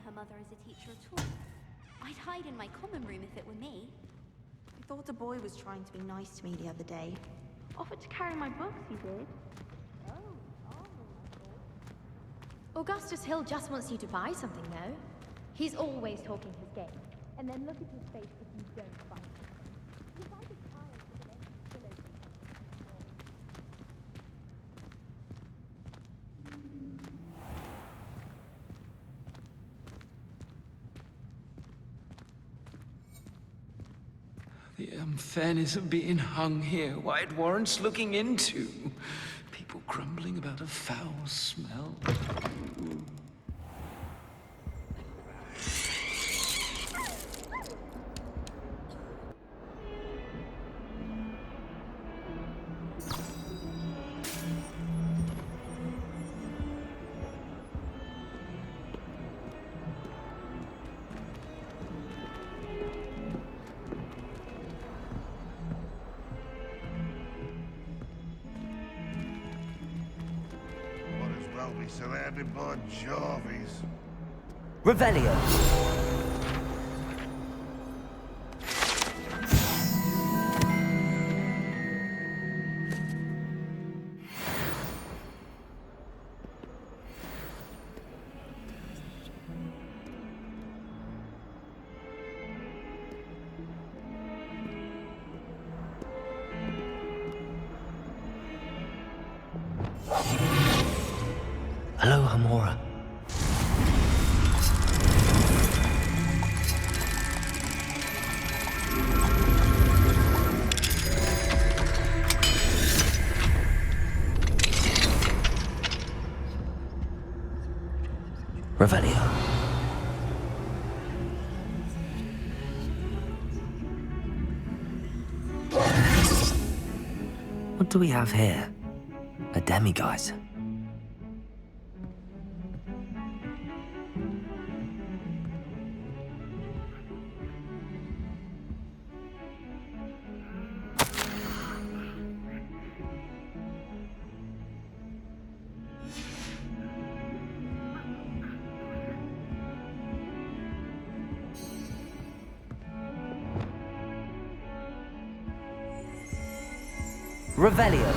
her mother as a teacher at all. I'd hide in my common room if it were me. I thought a boy was trying to be nice to me the other day. Offered to carry my books, he did. Augustus Hill just wants you to buy something, though. He's always talking his game. And then look at his face if you don't buy it. He's like a child with an empty pillow. The unfairness of being hung here, why it warrants looking into. People grumbling about a foul smell. Surrounded by Jarvis. Revelio. Hello, Hamora. Revelio. What do we have here? A demiguise. Revelio.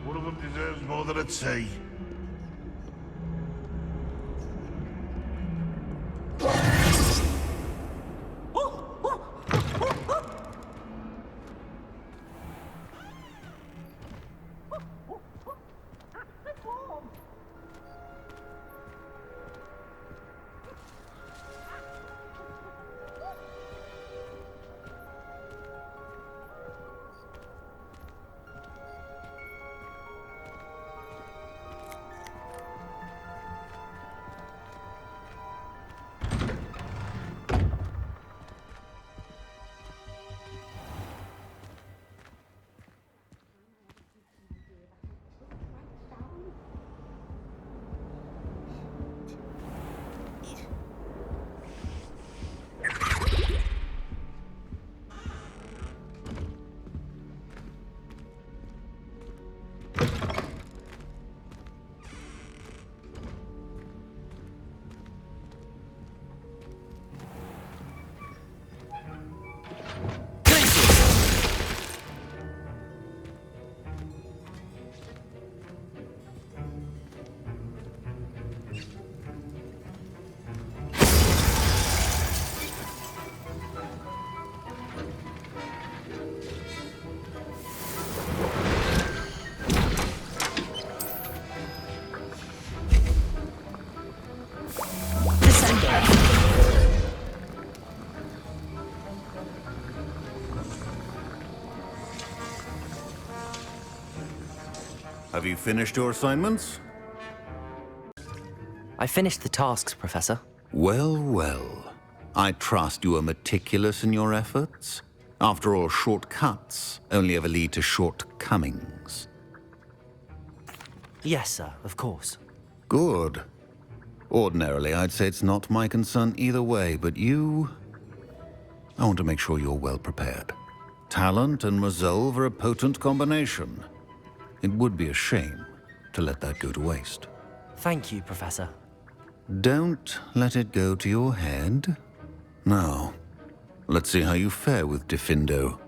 One of them deserves more than a tea. Have you finished your assignments? I finished the tasks, Professor. Well, well. I trust you are meticulous in your efforts. After all, shortcuts only ever lead to shortcomings. Yes, sir, of course. Good. Ordinarily, I'd say it's not my concern either way, but you... I want to make sure you're well prepared. Talent and resolve are a potent combination. It would be a shame to let that go to waste. Thank you, Professor. Don't let it go to your head. Now, let's see how you fare with Diffindo.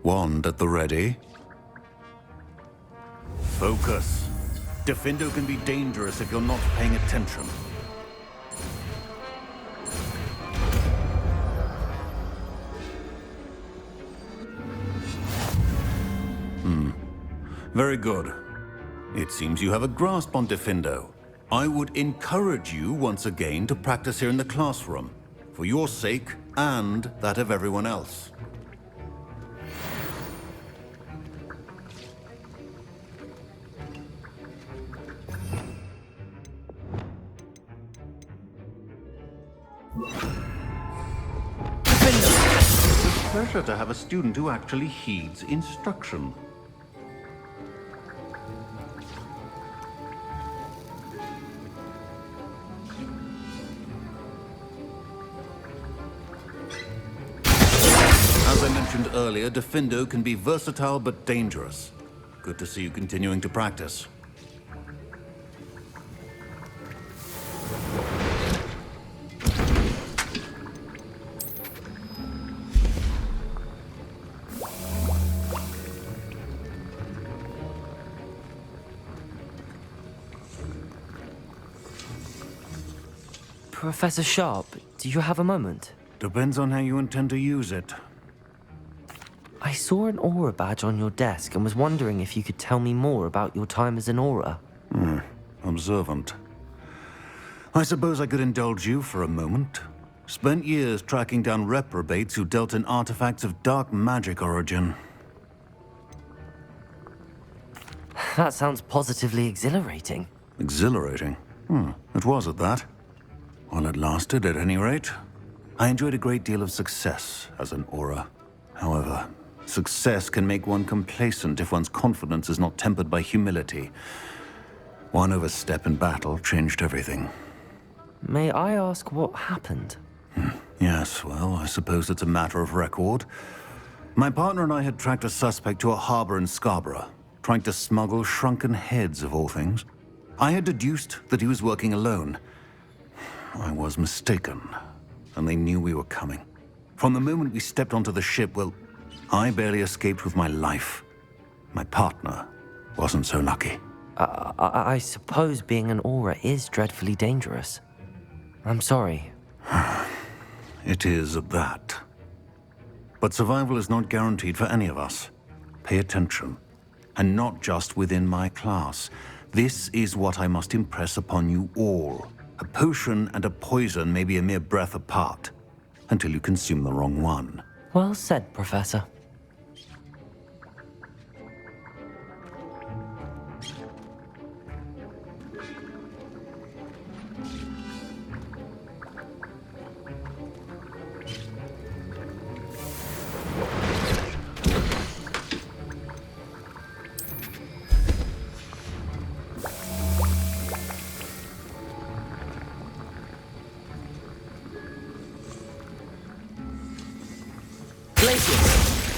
Wand at the ready. Focus. Diffindo can be dangerous if you're not paying attention. Very good. It seems you have a grasp on Diffindo. I would encourage you once again to practice here in the classroom, for your sake and that of everyone else. It's a pleasure to have a student who actually heeds instruction. As I mentioned earlier, Diffindo can be versatile but dangerous. Good to see you continuing to practice. Professor Sharp, do you have a moment? Depends on how you intend to use it. I saw an aura badge on your desk and was wondering if you could tell me more about your time as an aura. Observant. I suppose I could indulge you for a moment. Spent years tracking down reprobates who dealt in artifacts of dark magic origin. That sounds positively exhilarating. Exhilarating? It was at that. While it lasted, at any rate. I enjoyed a great deal of success as an aura. However, success can make one complacent if one's confidence is not tempered by humility. One overstep in battle changed everything. May I ask what happened? Yes, well, I suppose it's a matter of record. My partner and I had tracked a suspect to a harbor in Scarborough, trying to smuggle shrunken heads of all things. I had deduced that he was working alone. I was mistaken, and they knew we were coming. From the moment we stepped onto the ship, well, I barely escaped with my life. My partner wasn't so lucky. I suppose being an aura is dreadfully dangerous. I'm sorry. It is at that. But survival is not guaranteed for any of us. Pay attention. And not just within my class. This is what I must impress upon you all. A potion and a poison may be a mere breath apart, until you consume the wrong one. Well said, Professor. Glacius!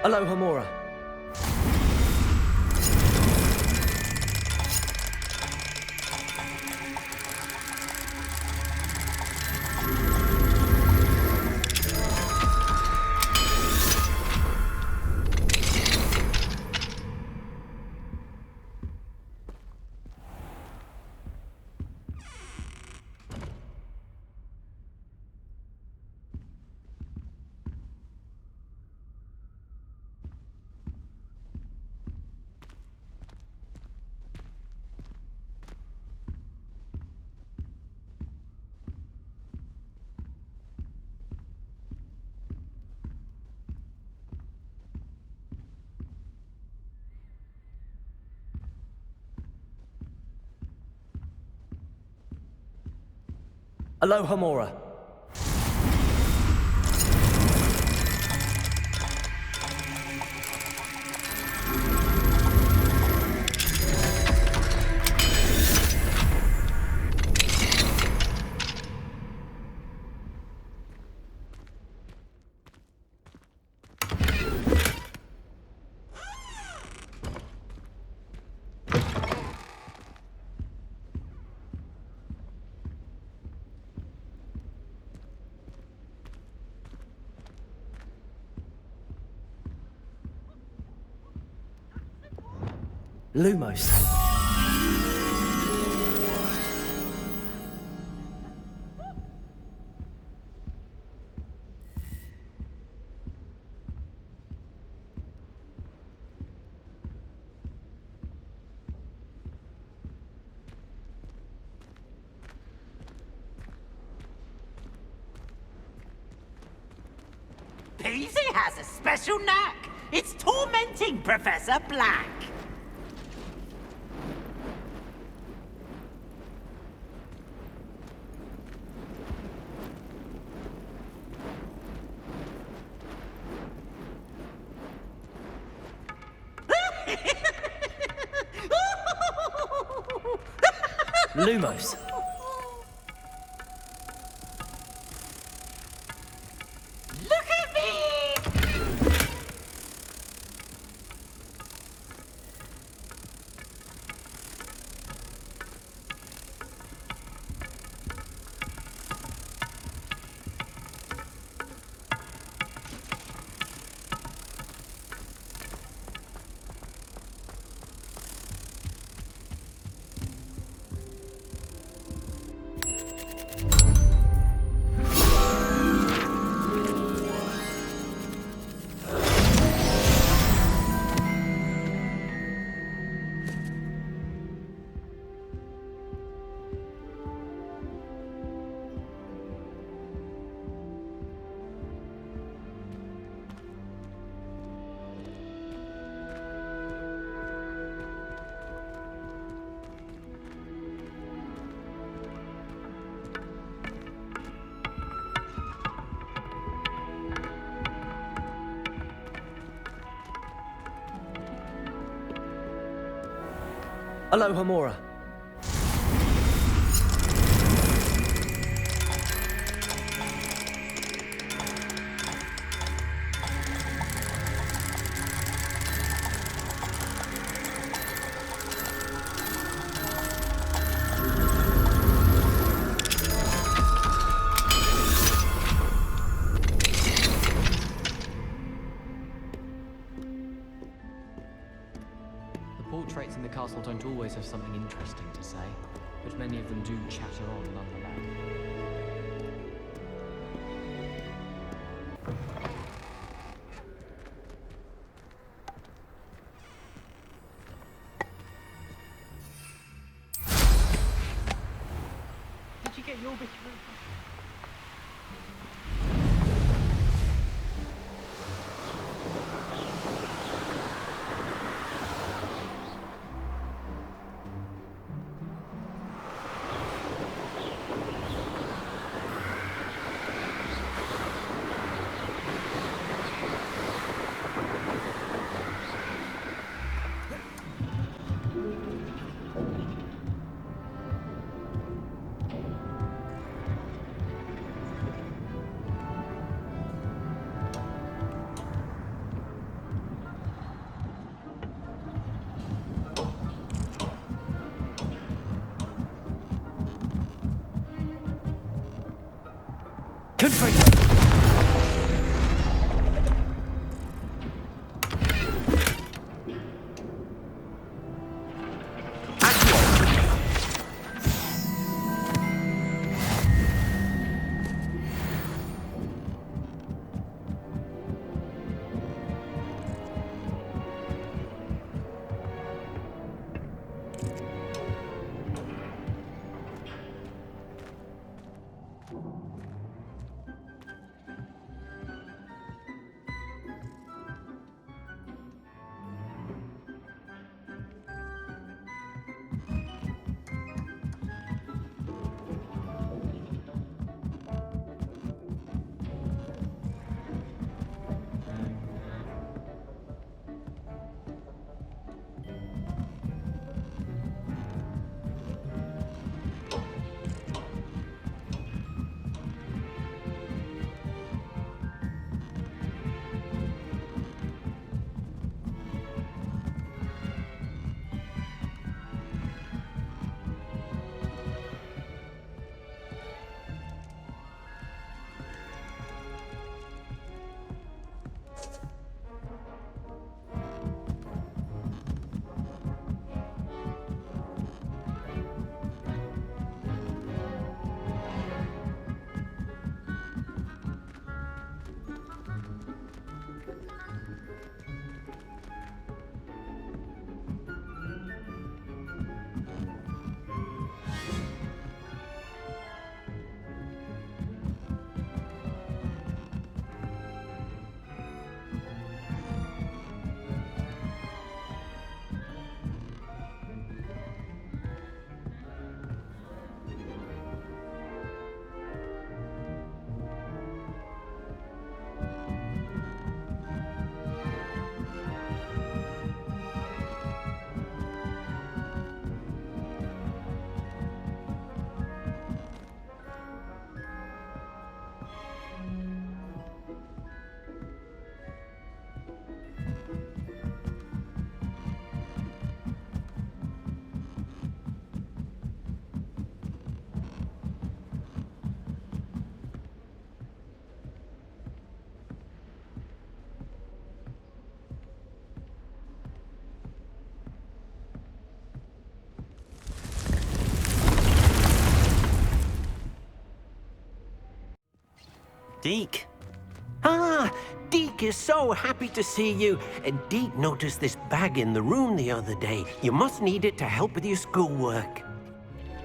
Aloha Mora. Aloha Mora. Lumos. Peasy has a special knack. It's tormenting Professor Black. Lumos. Look at me! Aloha Mora. Portraits in the castle don't always have something interesting to say, but many of them do chatter on nonetheless. Did you get your bit of it? Deke. Ah, Deke is so happy to see you. Deke noticed this bag in the room the other day. You must need it to help with your schoolwork.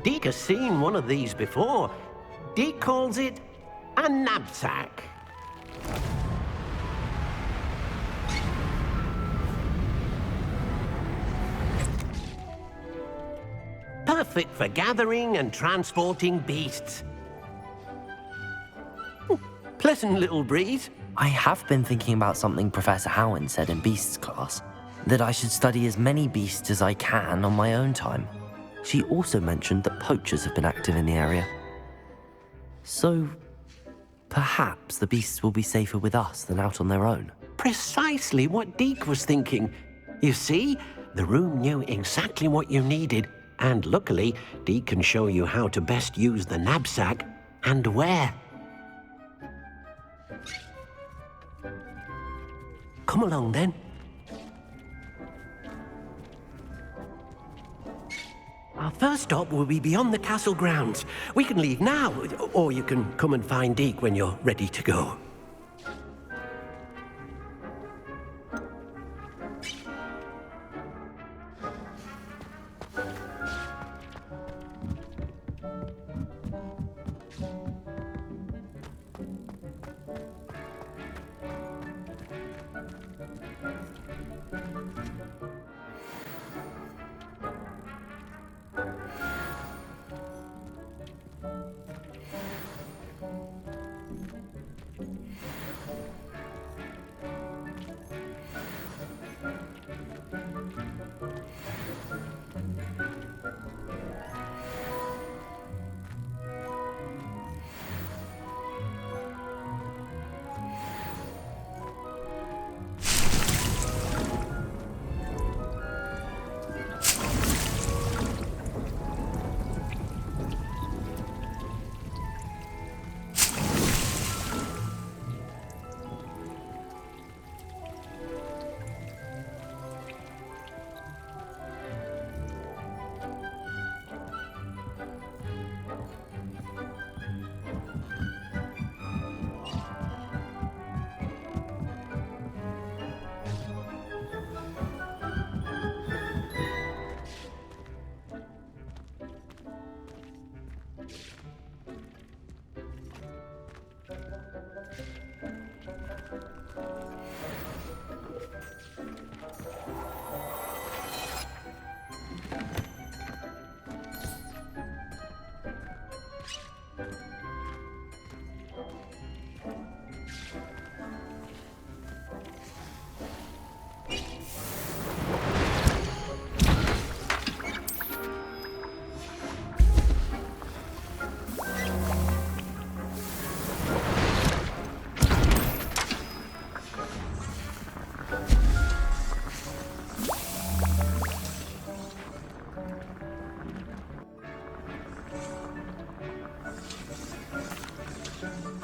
Deke has seen one of these before. Deke calls it a knapsack. Perfect for gathering and transporting beasts. Pleasant little breeze. I have been thinking about something Professor Howard said in Beasts class, that I should study as many beasts as I can on my own time. She also mentioned that poachers have been active in the area. So, perhaps the beasts will be safer with us than out on their own. Precisely what Deke was thinking. You see, the room knew exactly what you needed, and luckily, Deke can show you how to best use the knapsack and where. Come along, then. Our first stop will be beyond the castle grounds. We can leave now, or you can come and find Deke when you're ready to go.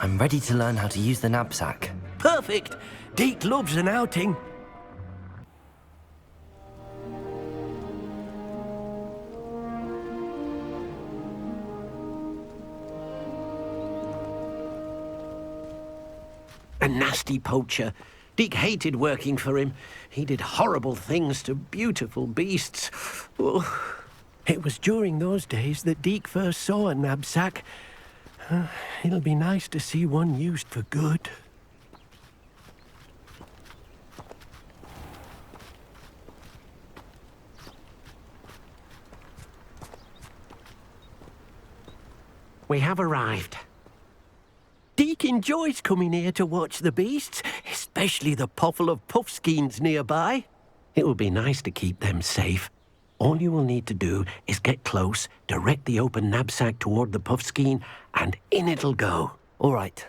I'm ready to learn how to use the knapsack. Perfect! Deke loves an outing. A nasty poacher. Deke hated working for him. He did horrible things to beautiful beasts. Oh, it was during those days that Deke first saw a knapsack. It'll be nice to see one used for good. We have arrived. Deke enjoys coming here to watch the beasts, especially the potful of puffskeins nearby. It will be nice to keep them safe. All you will need to do is get close, direct the open knapsack toward the puffskein, and in it'll go. All right.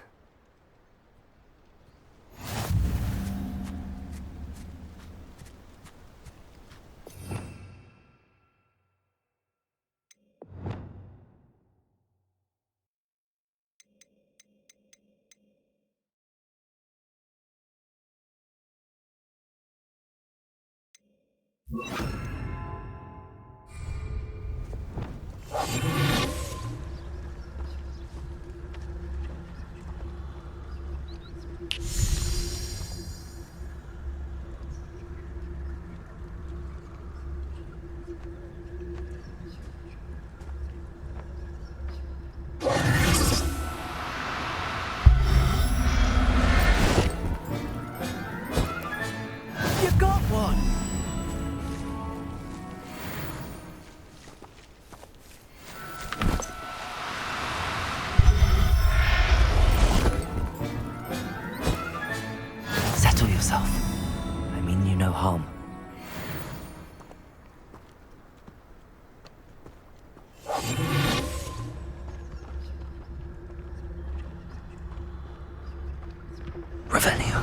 yourself. I mean you no harm. Revelio.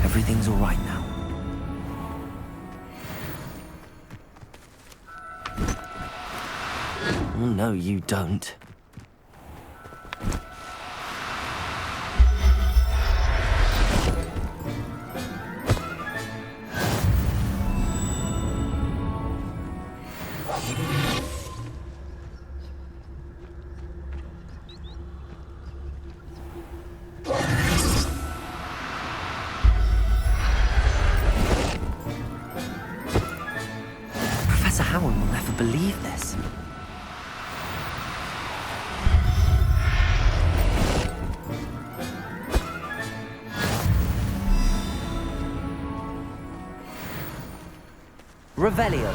Everything's all right now. Oh, no, you don't. Professor Howard will never believe this. Revelio.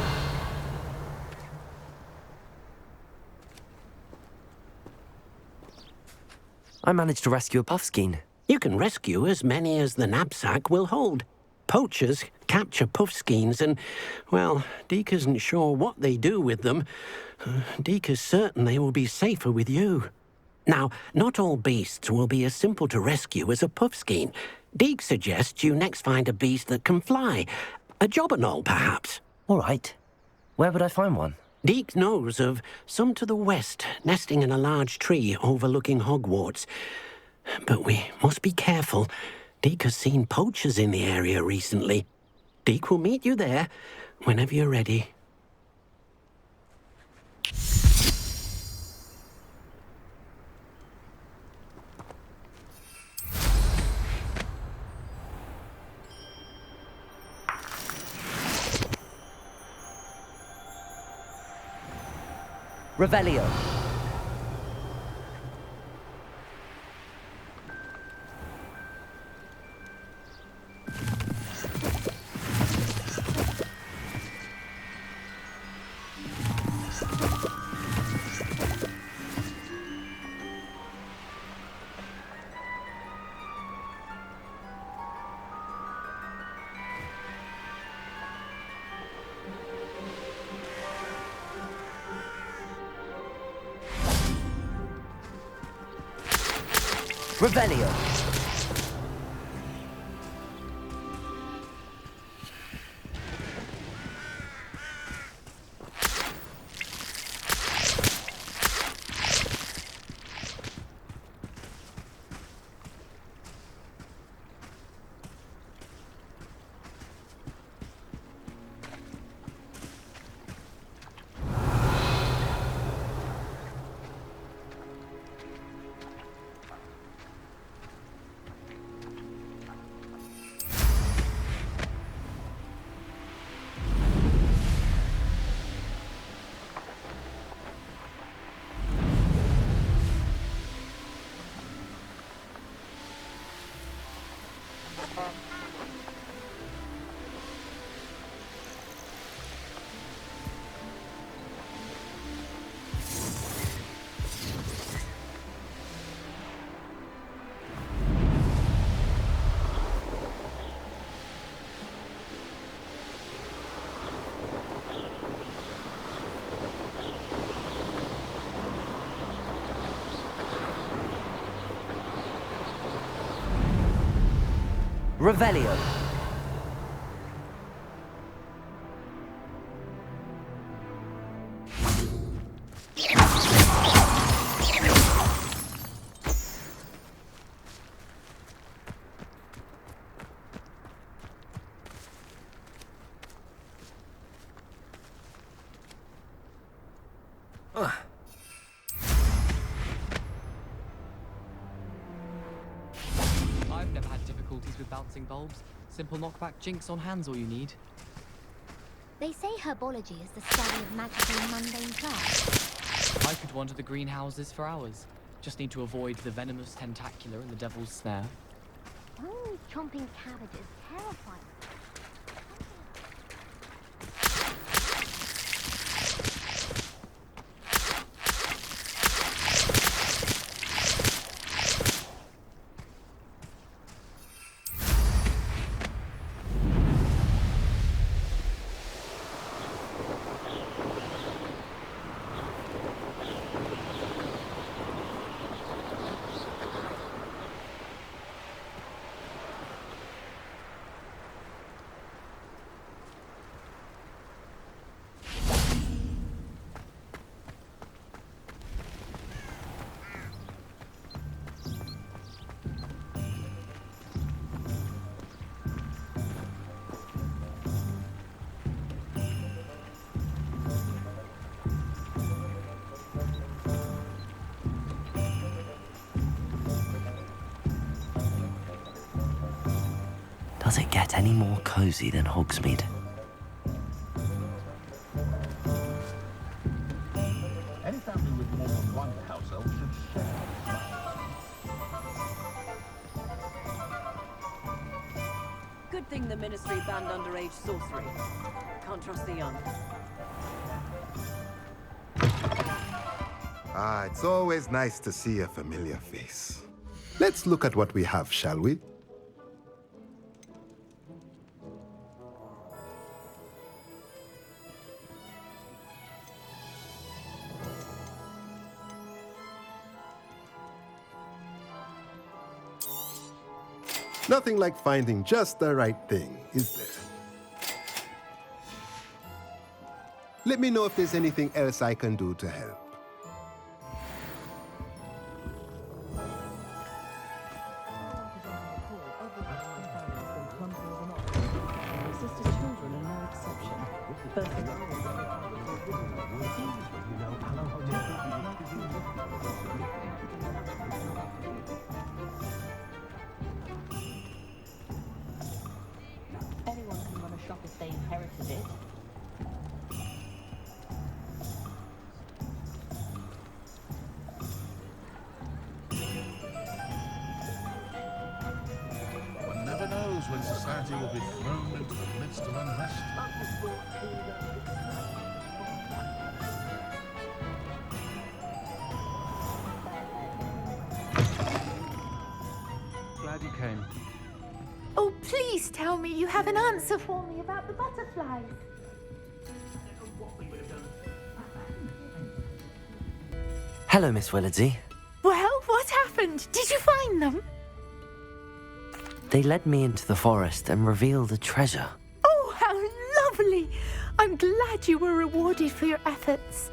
I managed to rescue a puffskein. You can rescue as many as the knapsack will hold. Poachers capture puffskeins and, well, Deke isn't sure what they do with them. Deke is certain they will be safer with you. Now, not all beasts will be as simple to rescue as a puffskein. Deke suggests you next find a beast that can fly. A jobberknoll, perhaps. All right. Where would I find one? Deke knows of some to the west, nesting in a large tree overlooking Hogwarts. But we must be careful. Deke has seen poachers in the area recently. Deke will meet you there whenever you're ready. Revelio. Revelio. Revelio. I've never had difficulties with bouncing bulbs. Simple knockback jinx on hand's all you need. They say herbology is the study of magical mundane plants. I could wander the greenhouses for hours. Just need to avoid the venomous tentacular and the devil's snare. Oh, chomping cabbage is terrifying. Does it get any more cozy than Hogsmeade? Any family with more than one house elf should share. Good thing the Ministry banned underage sorcery. Can't trust the young. Ah, it's always nice to see a familiar face. Let's look at what we have, shall we? Nothing like finding just the right thing, is there? Let me know if there's anything else I can do to help. Anyone can run a shop if they inherited it. One never knows when society will be thrown into the midst of unrest. Glad you came. Oh, please tell me you have an answer for me about the butterflies. Hello, Miss Willardsey. Well, what happened? Did you find them? They led me into the forest and revealed a treasure. Oh, how lovely! I'm glad you were rewarded for your efforts.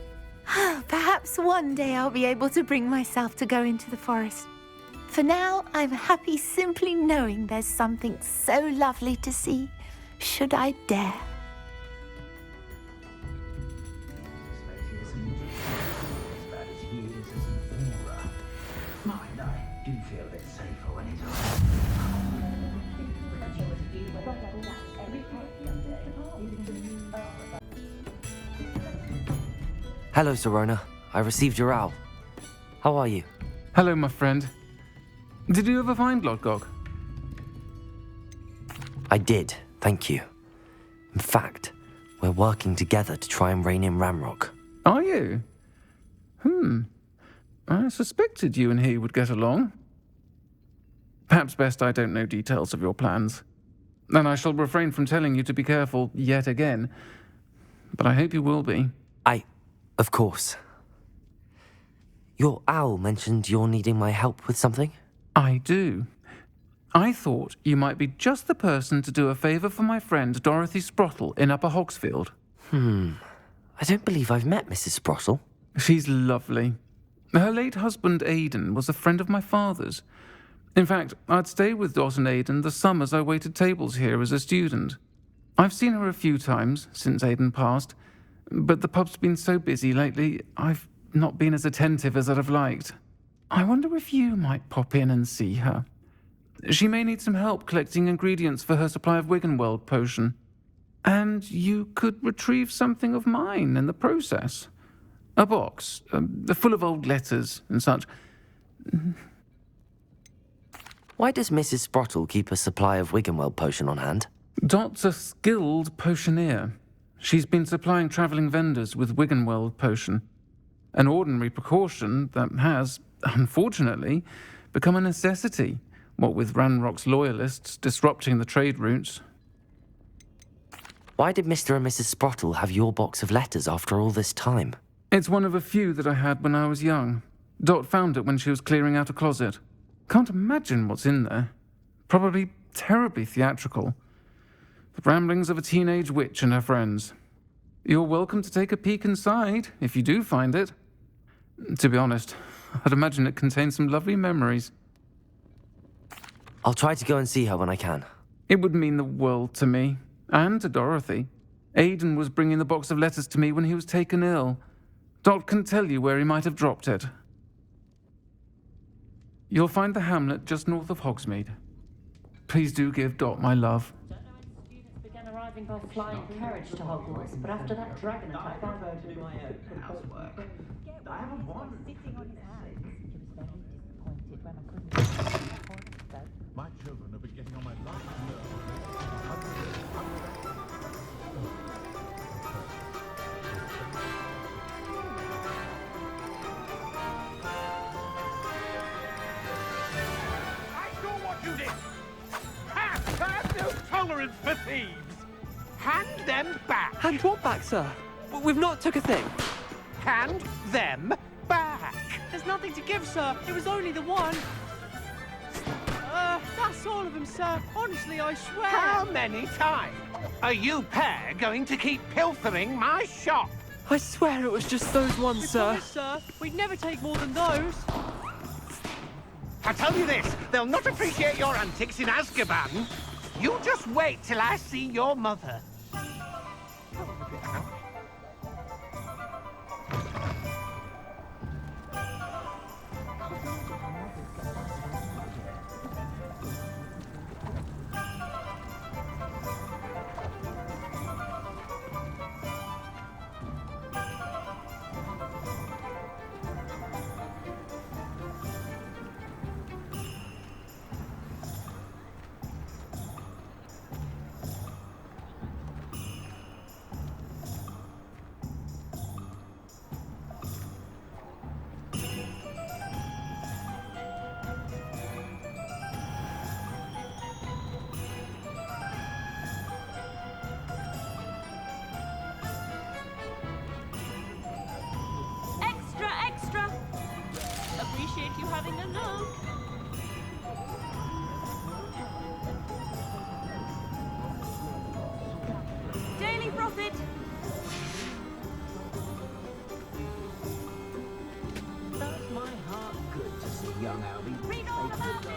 Perhaps one day I'll be able to bring myself to go into the forest. For now, I'm happy simply knowing there's something so lovely to see, should I dare. Hello, Serona. I received your owl. How are you? Hello, my friend. Did you ever find Lodgok? I did, thank you. In fact, we're working together to try and rein in Ranrock. Are you? I suspected you and he would get along. Perhaps best I don't know details of your plans. And I shall refrain from telling you to be careful yet again. But I hope you will be. Of course. Your owl mentioned you're needing my help with something? I do. I thought you might be just the person to do a favour for my friend Dorothy Sprottle in Upper Hogsfield. I don't believe I've met Mrs. Sprottle. She's lovely. Her late husband Aidan was a friend of my father's. In fact, I'd stay with Dot and Aidan the summers I waited tables here as a student. I've seen her a few times since Aidan passed, but the pub's been so busy lately, I've not been as attentive as I'd have liked. I wonder if you might pop in and see her. She may need some help collecting ingredients for her supply of Wiggenweld potion. And you could retrieve something of mine in the process. A box, full of old letters and such. Why does Mrs. Sprottle keep a supply of Wiggenweld potion on hand? Dot's a skilled potioneer. She's been supplying travelling vendors with Wiggenweld potion. An ordinary precaution that has, unfortunately, become a necessity, what with Ranrock's loyalists disrupting the trade routes. Why did Mr. and Mrs. Sprottle have your box of letters after all this time? It's one of a few that I had when I was young. Dot found it when she was clearing out a closet. Can't imagine what's in there. Probably terribly theatrical. The ramblings of a teenage witch and her friends. You're welcome to take a peek inside, if you do find it. To be honest, I'd imagine it contains some lovely memories. I'll try to go and see her when I can. It would mean the world to me, and to Dorothy. Aidan was bringing the box of letters to me when he was taken ill. Dot can tell you where he might have dropped it. You'll find the hamlet just north of Hogsmeade. Please do give Dot my love. driving our flying carriage to Hogwarts, but after that dragon attack, I prefer to do my own housework. I haven't won. Sitting on his hands. He was very disappointed when I couldn't get Hogwarts. My children have been getting on my last nerve. I saw what you did! Have no tolerance for thieves! Hand them back! Hand what back, sir? We've not took a thing. Hand them back! There's nothing to give, sir. It was only the one. That's all of them, sir. Honestly, I swear. How many times are you pair going to keep pilfering my shop? I swear it was just those ones, We sir. promise, sir. We'd never take more than those. I tell you this, they'll not appreciate your antics in Azkaban. You just wait till I see your mother. Extra, extra! Appreciate you having a look. Daily profit! Does my heart good to see young Albie? Read all about it!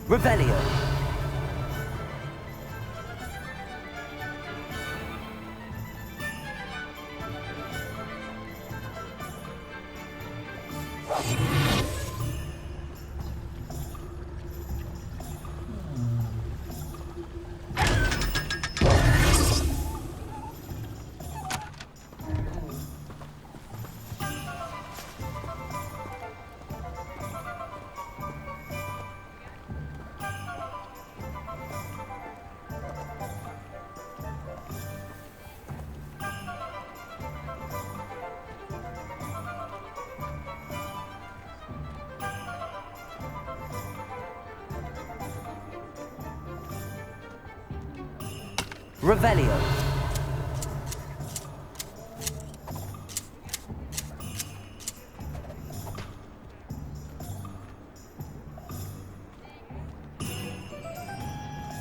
Revelio. Revelio.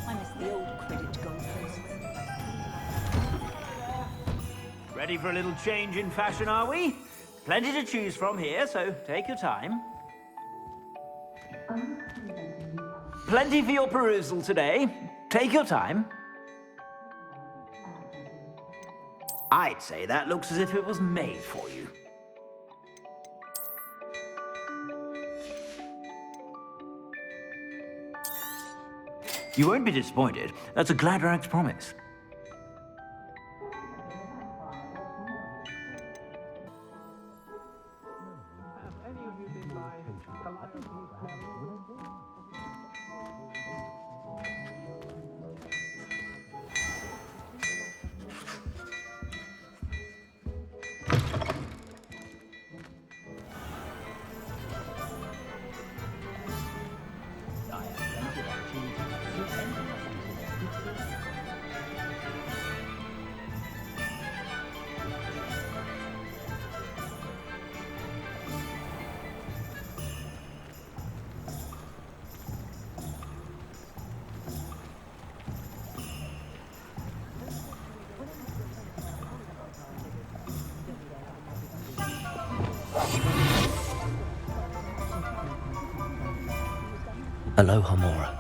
I miss the old credit goalposts. Ready for a little change in fashion, are we? Plenty to choose from here, so take your time. Plenty for your perusal today. Take your time. I'd say that looks as if it was made for you. You won't be disappointed. That's a Gladrag's promise. Aloha Mora.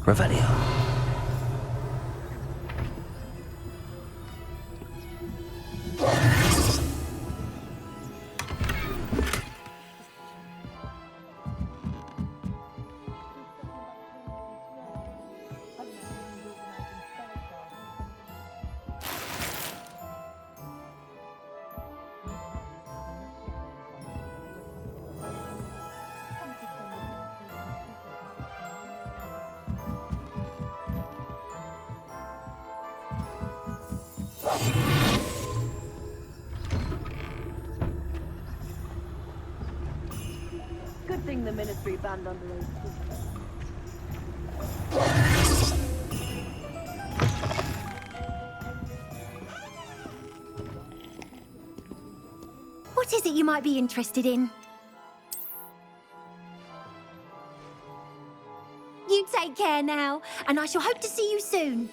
Revelio. Good thing the Ministry banned underage. What is it you might be interested in? You take care now, and I shall hope to see you soon.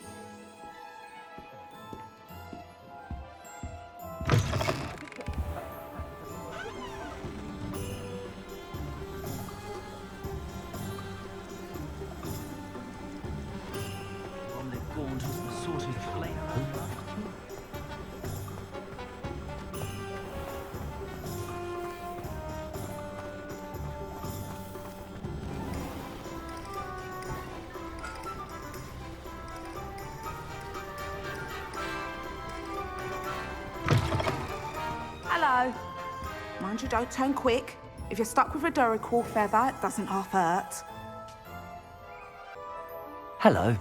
Hello. Mind you, don't turn quick. If you're stuck with a Duracell feather, it doesn't half hurt. Hello.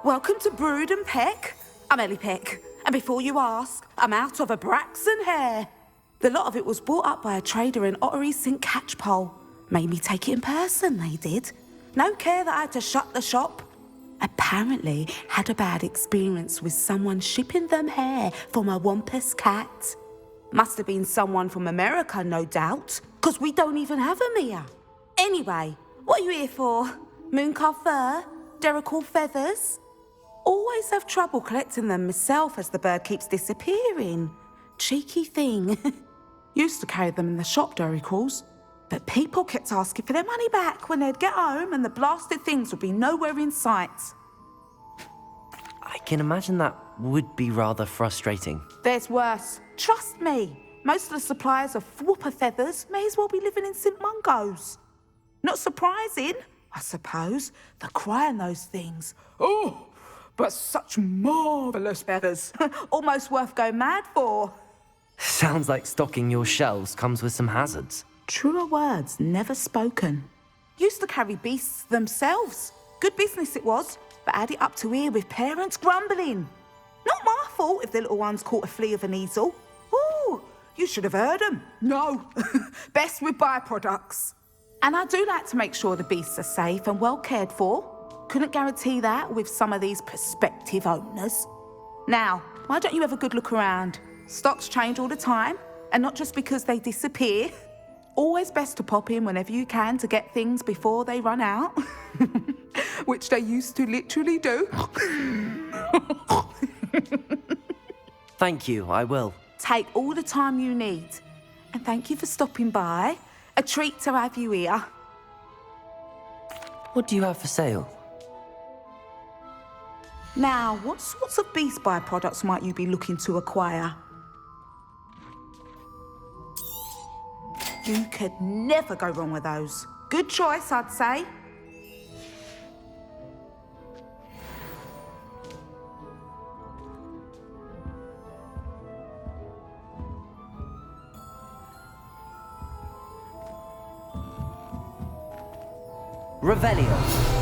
Welcome to Brood and Peck. I'm Ellie Peck. And before you ask, I'm out of a Braxton hair. The lot of it was bought up by a trader in Ottery St. Catchpole. Made me take it in person, they did. No care that I had to shut the shop. Apparently had a bad experience with someone shipping them hair for my Wampus cat. Must have been someone from America, no doubt, because we don't even have them here. Anyway, what are you here for? Mooncarved fur? Duracell feathers? Always have trouble collecting them myself as the bird keeps disappearing. Cheeky thing. Used to carry them in the shop, Duracells, but people kept asking for their money back when they'd get home and the blasted things would be nowhere in sight. I can imagine that would be rather frustrating. There's worse. Trust me. Most of the suppliers of whooper feathers may as well be living in St. Mungo's. Not surprising, I suppose, the cry on those things. Oh, but such marvellous feathers. Almost worth going mad for. Sounds like stocking your shelves comes with some hazards. Truer words never spoken. Used to carry beasts themselves. Good business it was, but had it up to here with parents grumbling. Not my fault if the little ones caught a flea of an easel. Ooh, you should have heard them. No, best with byproducts. And I do like to make sure the beasts are safe and well cared for. Couldn't guarantee that with some of these prospective owners. Now, why don't you have a good look around? Stocks change all the time, and not just because they disappear. Always best to pop in whenever you can to get things before they run out. Which they used to literally do. Thank you, I will. Take all the time you need. And thank you for stopping by. A treat to have you here. What do you have for sale? Now, what sorts of beast byproducts might you be looking to acquire? You could never go wrong with those. Good choice, I'd say. Revelio.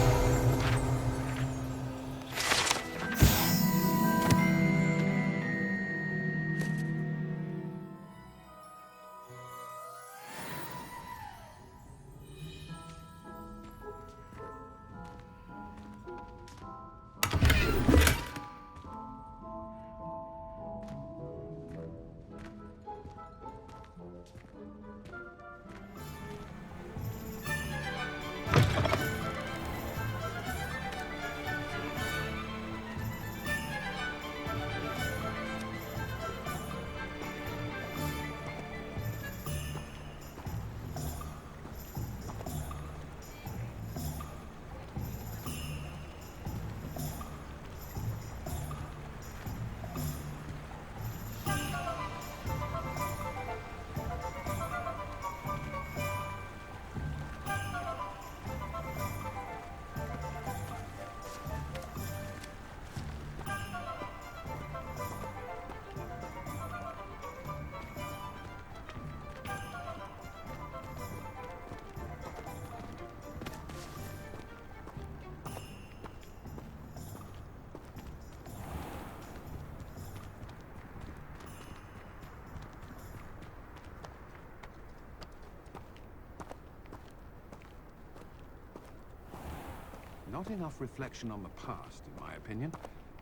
Not enough reflection on the past, in my opinion.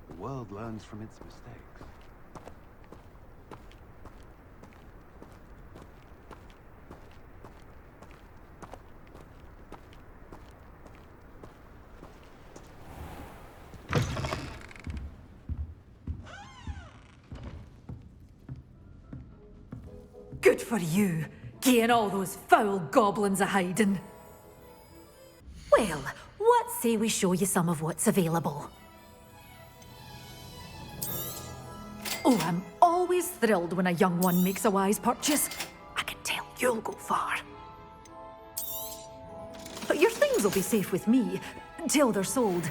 The world learns from its mistakes. Good for you, getting all those foul goblins a hiding. Well, what say we show you some of what's available? Oh, I'm always thrilled when a young one makes a wise purchase. I can tell you'll go far. But your things will be safe with me, till they're sold.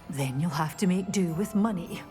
Then you'll have to make do with money.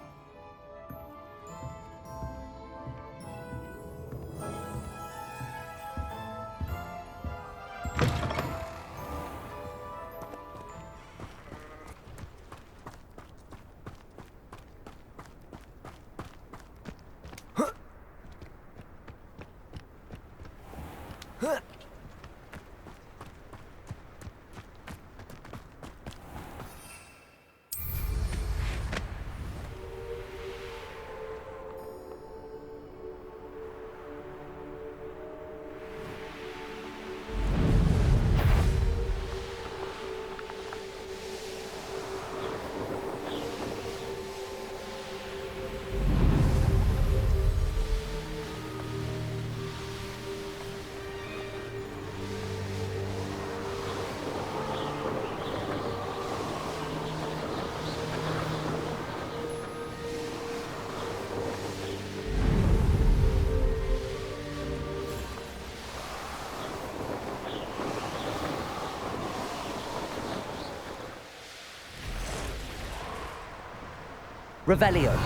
Revelio.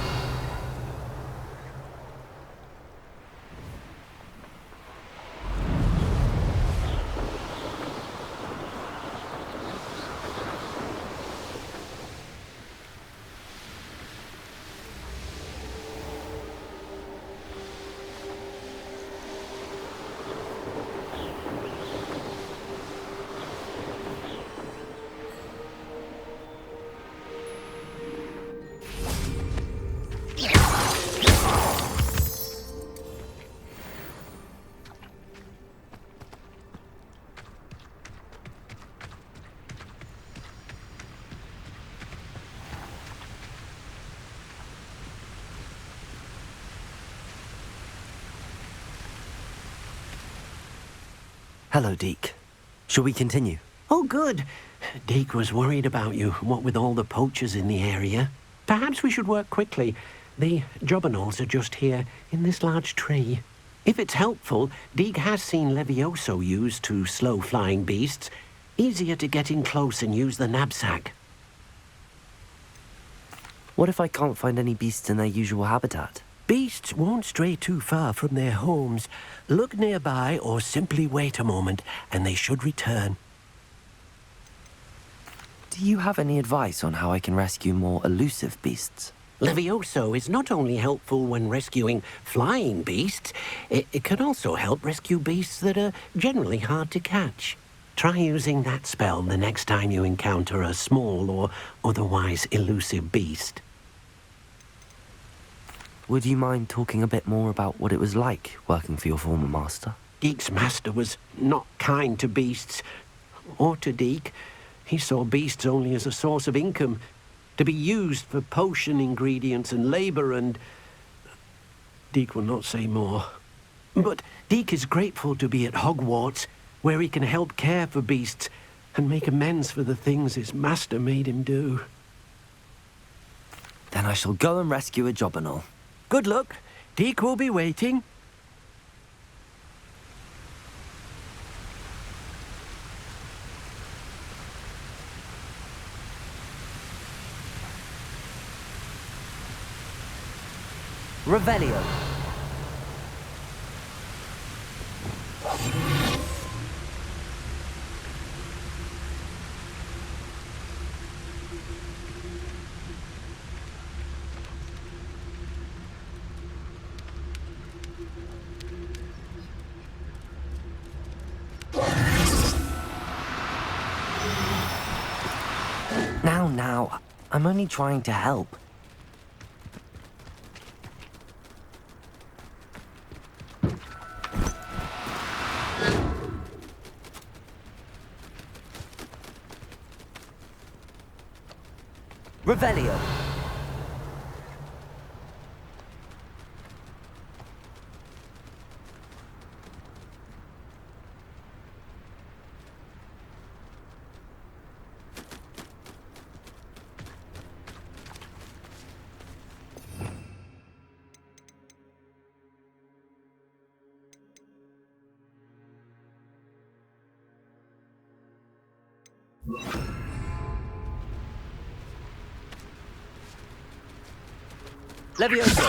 Hello, Deke. Shall we continue? Oh, good. Deke was worried about you, what with all the poachers in the area. Perhaps we should work quickly. The jobberknolls are just here, in this large tree. If it's helpful, Deke has seen Levioso used to slow flying beasts. Easier to get in close and use the knapsack. What if I can't find any beasts in their usual habitat? Beasts won't stray too far from their homes. Look nearby or simply wait a moment, and they should return. Do you have any advice on how I can rescue more elusive beasts? Levioso is not only helpful when rescuing flying beasts, it can also help rescue beasts that are generally hard to catch. Try using that spell the next time you encounter a small or otherwise elusive beast. Would you mind talking a bit more about what it was like working for your former master? Deke's master was not kind to beasts, or to Deke. He saw beasts only as a source of income, to be used for potion ingredients and labor, and Deke will not say more. But Deke is grateful to be at Hogwarts, where he can help care for beasts and make amends for the things his master made him do. Then I shall go and rescue a jobberknoll. Good luck. Deke will be waiting. Revelio. on now. I'm only trying to help. Revelio. Levioso.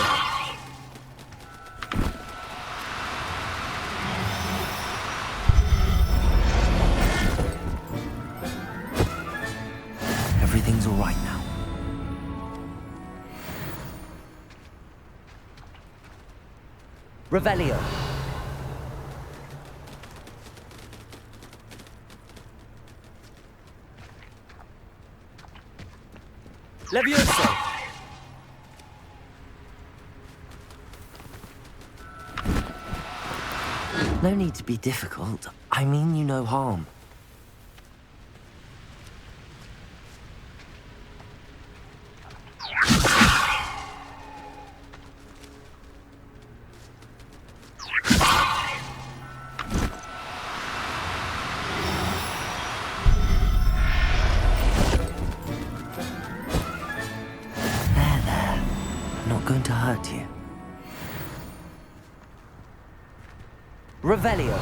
Everything's all right now. Revelio. Levioso. No need to be difficult. I mean you no harm. There. I'm not going to hurt you. Revelio.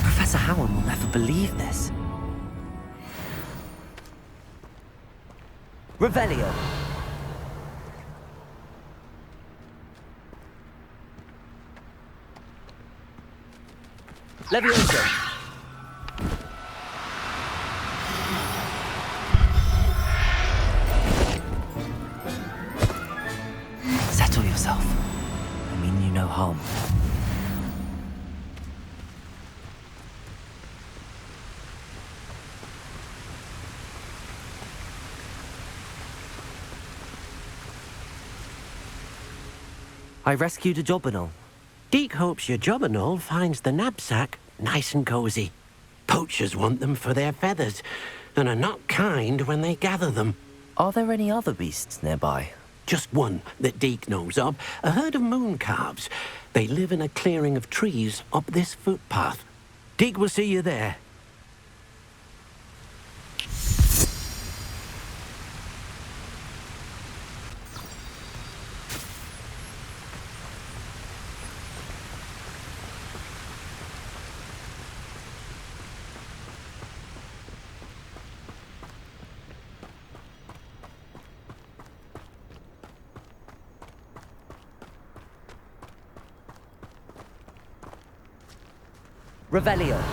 Professor Howard will never believe this. Revelio. Levioso. Settle yourself. I mean you no harm. I rescued a Jobberknoll. Deke hopes your Jobberknoll finds the knapsack nice and cozy. Poachers want them for their feathers, and are not kind when they gather them. Are there any other beasts nearby? Just one that Deke knows of, a herd of moon calves. They live in a clearing of trees up this footpath. Deke will see you there. Revelio.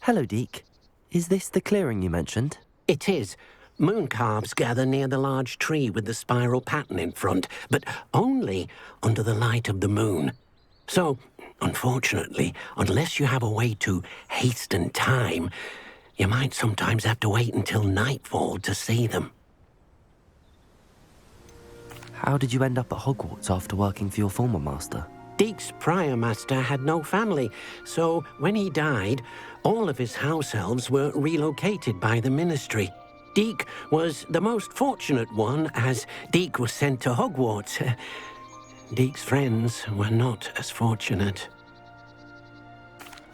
Hello, Deke. Is this the clearing you mentioned? It is. Moon calves gather near the large tree with the spiral pattern in front, but only under the light of the moon. So, unfortunately, unless you have a way to hasten time, you might sometimes have to wait until nightfall to see them. How did you end up at Hogwarts after working for your former master? Deek's prior master had no family, so when he died, all of his house elves were relocated by the Ministry. Deek was the most fortunate one, as Deek was sent to Hogwarts. Deek's friends were not as fortunate.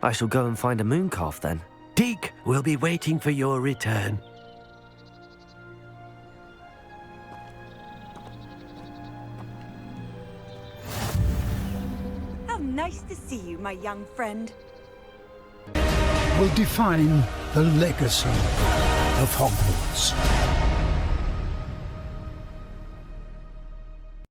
I shall go and find a mooncalf then. Deek will be waiting for your return. How nice to see you, my young friend. Will define the legacy of Hogwarts.